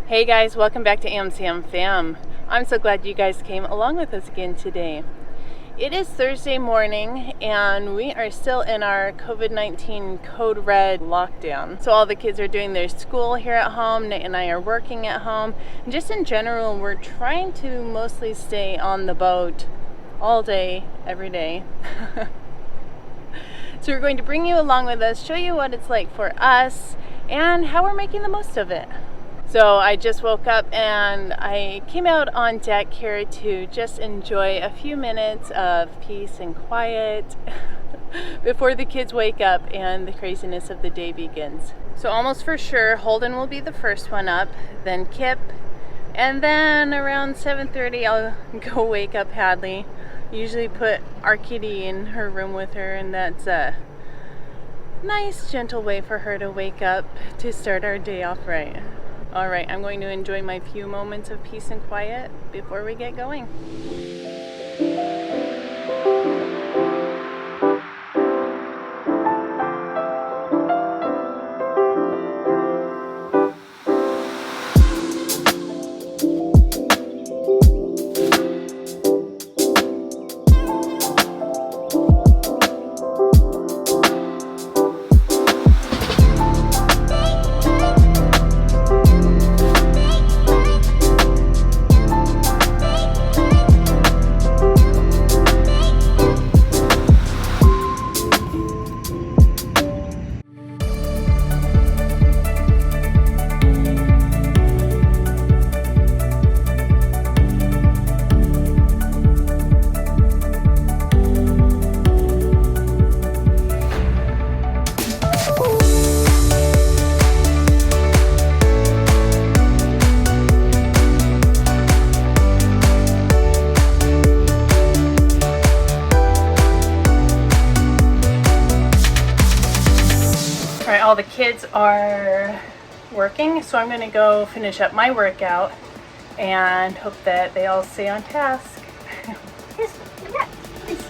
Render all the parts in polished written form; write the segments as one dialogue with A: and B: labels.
A: Hey guys, welcome back to AmSamFam. I'm so glad you guys came along with us again today. It is Thursday morning and we are still in our COVID-19 code red lockdown. So all the kids are doing their school here at home, Nate and I are working at home. And just in general, we're trying to mostly stay on the boat all day, every day. So we're going to bring you along with us, show you what it's like for us and how we're making the most of it. So I just woke up and I came out on deck here to just enjoy a few minutes of peace and quiet before the kids wake up and the craziness of the day begins. So almost for sure Holden will be the first one up, then Kip, and then around 7:30 I'll go wake up Hadley. Usually put our kitty in her room with her, and that's a nice gentle way for her to wake up to start our day off right. All right, I'm going to enjoy my few moments of peace and quiet before we get going. All the kids are working, so I'm going to go finish up my workout and hope that they all stay on task. Yes, yeah, please.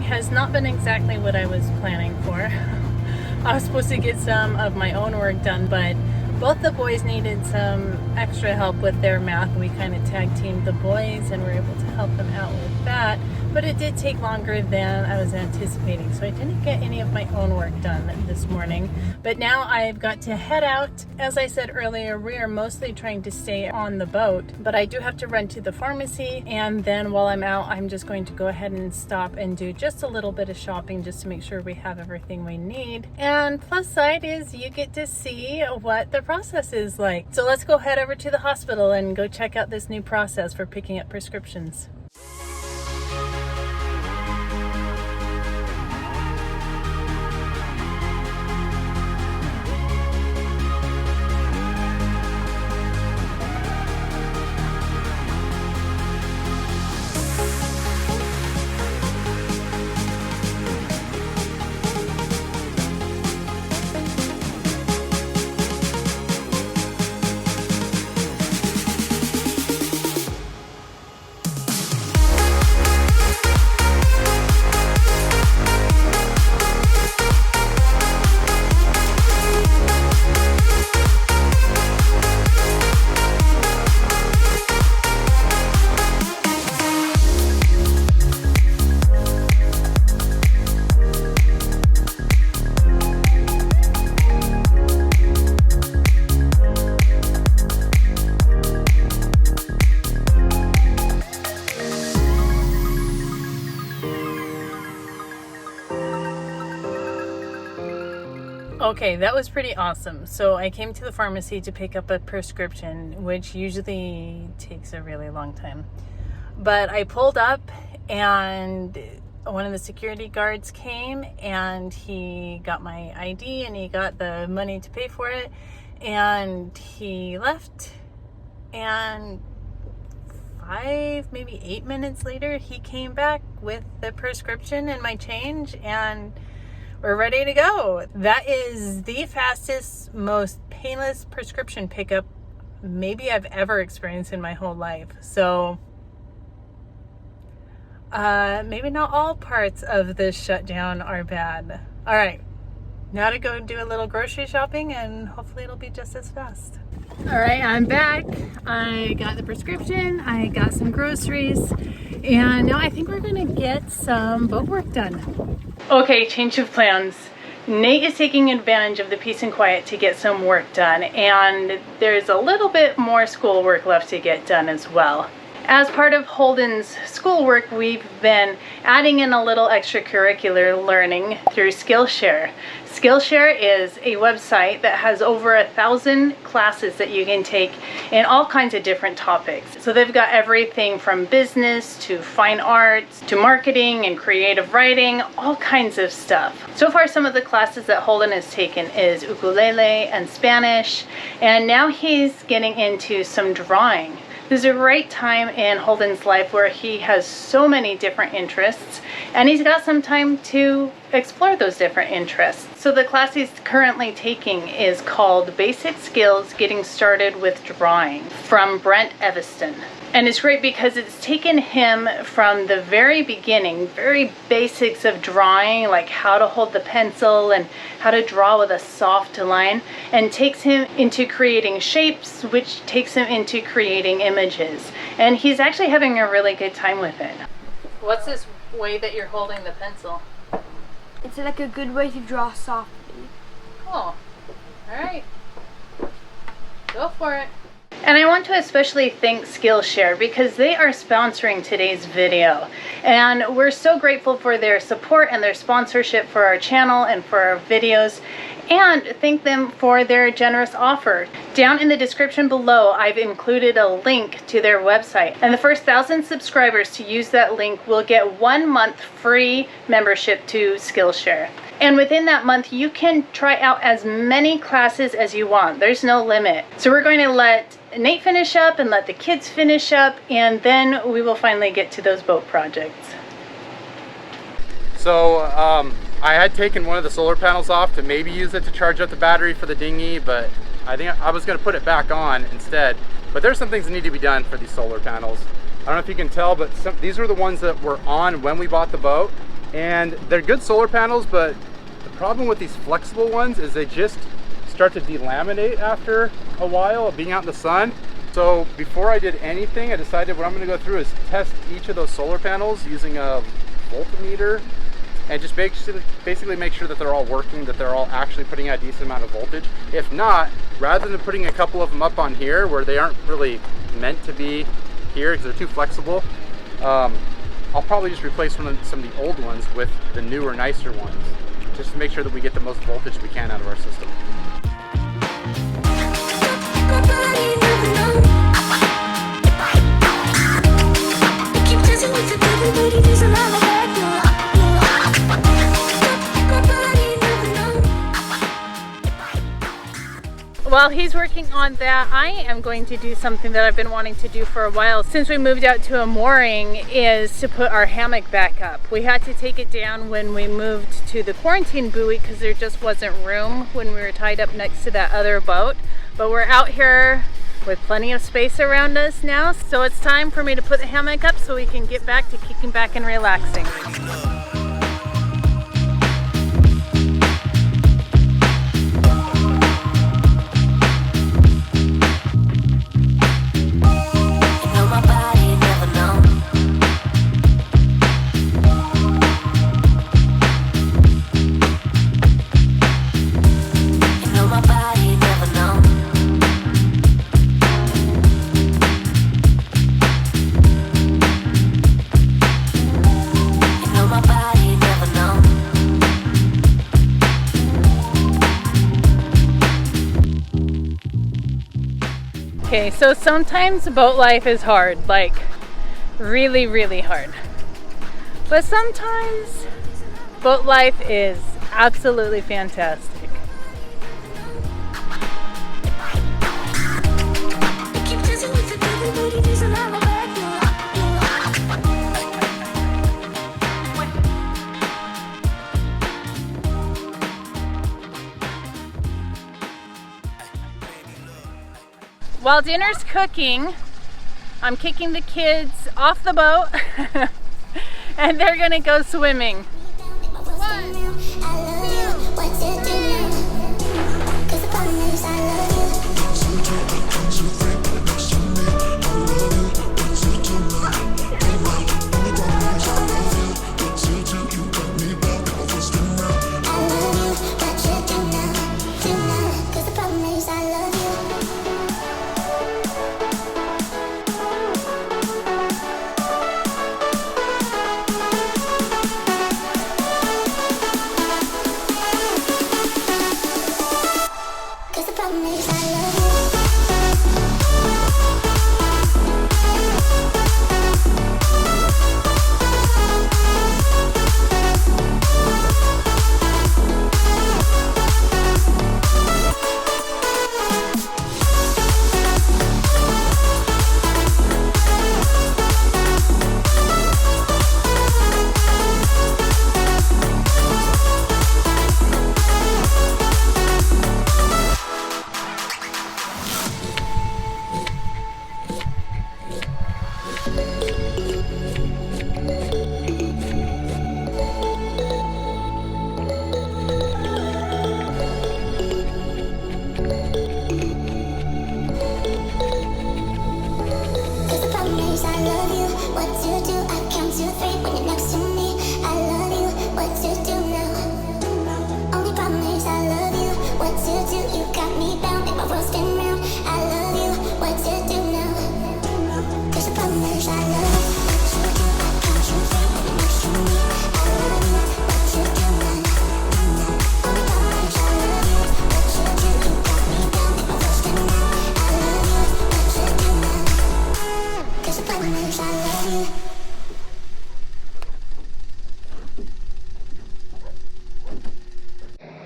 A: Has not been exactly what I was planning for. I was supposed to get some of my own work done, but both the boys needed some extra help with their math. We kind of tag teamed the boys and were able to help them out with that, but it did take longer than I was anticipating, so I didn't get any of my own work done this morning. But now I've got to head out. As I said earlier, we are mostly trying to stay on the boat, but I do have to run to the pharmacy, and then while I'm out, I'm just going to go ahead and stop and do just a little bit of shopping just to make sure we have everything we need. And plus side is you get to see what the process is like. So let's go head over to the hospital and go check out this new process for picking up prescriptions. Okay, that was pretty awesome. So I came to the pharmacy to pick up a prescription, which usually takes a really long time. But I pulled up and one of the security guards came and he got my ID and he got the money to pay for it, and he left, and 5, maybe 8 minutes later he came back with the prescription and my change, and we're ready to go. That is the fastest, most painless prescription pickup maybe I've ever experienced in my whole life. So maybe not all parts of this shutdown are bad. All right, now to go do a little grocery shopping, and hopefully it'll be just as fast. All right, I'm back. I got the prescription, I got some groceries, and now I think we're gonna get some boat work done. Okay, change of plans. Nate is taking advantage of the peace and quiet to get some work done, and there's a little bit more schoolwork left to get done as well. As part of Holden's schoolwork, we've been adding in a little extracurricular learning through Skillshare. Skillshare is a website that has over 1,000 classes that you can take in all kinds of different topics. So they've got everything from business to fine arts to marketing and creative writing, all kinds of stuff. So far, some of the classes that Holden has taken is ukulele and Spanish, and now he's getting into some drawing. This is a great time in Holden's life where he has so many different interests, and he's got some time to explore those different interests. So the class he's currently taking is called Basic Skills Getting Started with Drawing from Brent Eviston. And it's great because it's taken him from the very beginning, very basics of drawing, like how to hold the pencil and how to draw with a soft line, and takes him into creating shapes, which takes him into creating images. And he's actually having a really good time with it. What's this way that you're holding the pencil?
B: It's like a good way to draw softly.
A: Cool. All right. Go for it. And I want to especially thank Skillshare because they are sponsoring today's video. And we're so grateful for their support and their sponsorship for our channel and for our videos. And thank them for their generous offer. Down in the description below, I've included a link to their website. And the first 1,000 subscribers to use that link will get 1 month free membership to Skillshare. And within that month, you can try out as many classes as you want. There's no limit. So we're going to let Nate finish up and let the kids finish up, and then we will finally get to those boat projects.
C: So I had taken one of the solar panels off to maybe use it to charge up the battery for the dinghy, but I think I was going to put it back on instead. But there's some things that need to be done for these solar panels. I don't know if you can tell, but these were the ones that were on when we bought the boat. And they're good solar panels, but the problem with these flexible ones is they just start to delaminate after a while of being out in the sun. So before I did anything, I decided what I'm going to go through is test each of those solar panels using a voltmeter and just basically make sure that they're all working, that they're all actually putting out a decent amount of voltage. If not, rather than putting a couple of them up on here where they aren't really meant to be here because they're too flexible, I'll probably just replace some of the old ones with the newer, nicer ones, just to make sure that we get the most voltage we can out of our system.
A: While he's working on that, I am going to do something that I've been wanting to do for a while since we moved out to a mooring, is to put our hammock back up. We had to take it down when we moved to the quarantine buoy because there just wasn't room when we were tied up next to that other boat. But we're out here with plenty of space around us now, so it's time for me to put the hammock up so we can get back to kicking back and relaxing.
D: My
A: Okay, so sometimes boat life is hard, like really, really hard. But sometimes boat life is absolutely fantastic. While dinner's cooking, I'm kicking the kids off the boat and they're gonna go swimming.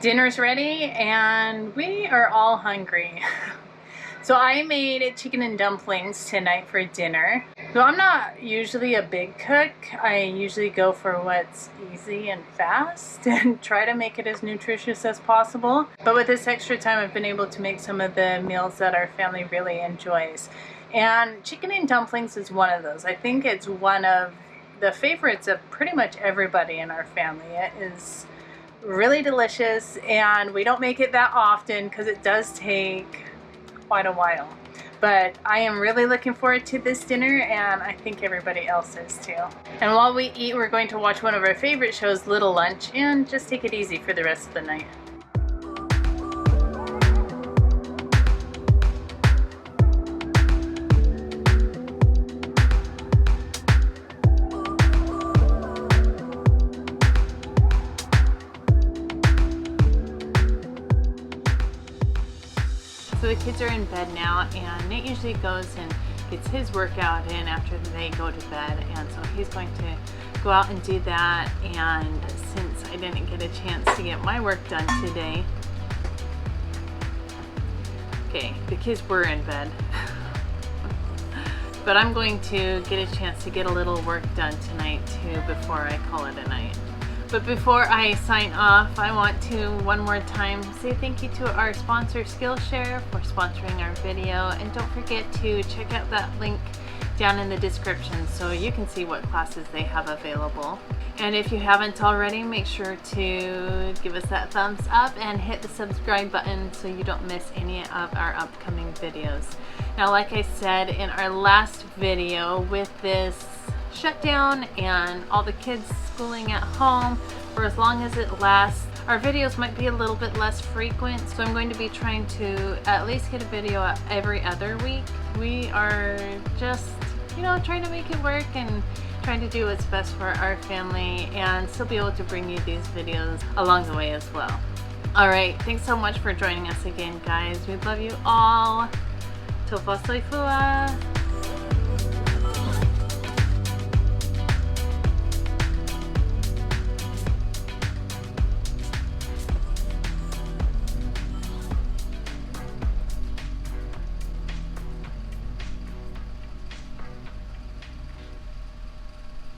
A: Dinner's ready and we are all hungry. So I made chicken and dumplings tonight for dinner. So I'm not usually a big cook. I usually go for what's easy and fast and try to make it as nutritious as possible. But with this extra time, I've been able to make some of the meals that our family really enjoys. And chicken and dumplings is one of those. I think it's one of the favorites of pretty much everybody in our family. It is really delicious and we don't make it that often because it does take quite a while. But I am really looking forward to this dinner and I think everybody else is too. And while we eat, we're going to watch one of our favorite shows, Little Lunch, and just take it easy for the rest of the night. So the kids are in bed now and Nate usually goes and gets his workout in after they go to bed, and so he's going to go out and do that. And since I didn't get a chance to get my work done today, okay, the kids were in bed, but I'm going to get a chance to get a little work done tonight too before I call it a night. But before I sign off, I want to one more time say thank you to our sponsor Skillshare for sponsoring our video, and don't forget to check out that link down in the description so you can see what classes they have available. And if you haven't already, make sure to give us that thumbs up and hit the subscribe button so you don't miss any of our upcoming videos. Now, like I said in our last video, with this shutdown and all the kids schooling at home for as long as it lasts, our videos might be a little bit less frequent, so I'm going to be trying to at least get a video every other week. We are just, you know, trying to make it work and trying to do what's best for our family and still be able to bring you these videos along the way as well. Alright, thanks so much for joining us again, guys. We love you all. Tofa Soifua.